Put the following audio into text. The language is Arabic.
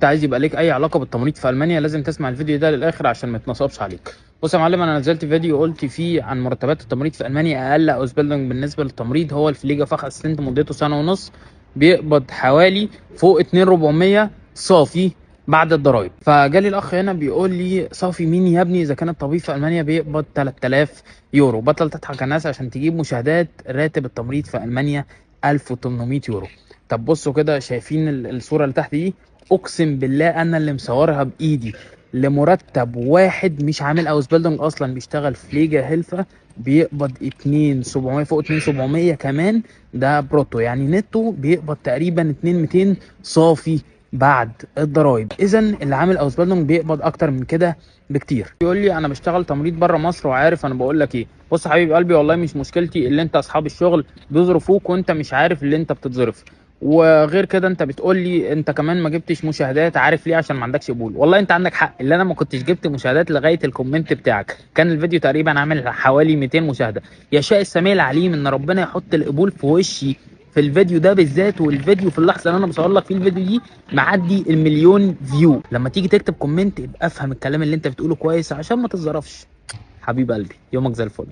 انت عايز يبقى ليك اي علاقه بالتمريض في المانيا لازم تسمع الفيديو ده للاخر عشان ما يتنصبش عليك. بص يا معلم، انا نزلت فيديو قلت فيه عن مرتبات التمريض في المانيا. اقل اوزبيلدنج بالنسبه للتمريض هو الفليجا فخ اسيستنت، مدته سنه ونص، بيقبض حوالي فوق 2400 صافي بعد الضرايب. فجالي الاخ هنا بيقول لي صافي مين يا ابني اذا كان الطبيب في المانيا بيقبض 3000 يورو؟ بطل تضحك على الناس عشان تجيب مشاهدات. راتب التمريض في المانيا 1800 يورو. طب بصوا كده، شايفين الصوره اللي تحت دي؟ اقسم بالله انا اللي مصورها بايدي. لمرتب واحد مش عامل اوس بيلدونج اصلا، بيشتغل في ليجا هيلفا، بيقبض 2700، فوق 2700 كمان. ده بروتو، يعني نتو بيقبض تقريبا 2200 صافي بعد الضرايب. اذا اللي عامل اوس بيلدونج بيقبض اكتر من كده بكتير. يقول لي انا بشتغل تمريض بره مصر وعارف. انا بقول لك ايه، بص يا حبيب قلبي، والله مش مشكلتي اللي انت اصحاب الشغل بيظرفوك وانت مش عارف اللي انت بتتظرف. وغير كده انت بتقول لي انت كمان ما جبتش مشاهدات، عارف ليه؟ عشان ما عندكش قبول. والله انت عندك حق، اللي انا ما كنتش جبت مشاهدات لغايه الكومنت بتاعك. كان الفيديو تقريبا عامل حوالي 200 مشاهده. يشاء السميع العليم ان ربنا يحط القبول في وشي في الفيديو ده بالذات. والفيديو في اللحظه اللي انا بصور لك فيه الفيديو دي معدي المليون فيو. لما تيجي تكتب كومنت يبقى افهم الكلام اللي انت بتقوله كويس عشان ما تتظرفش. حبيب قلبي، يومك زي الفل.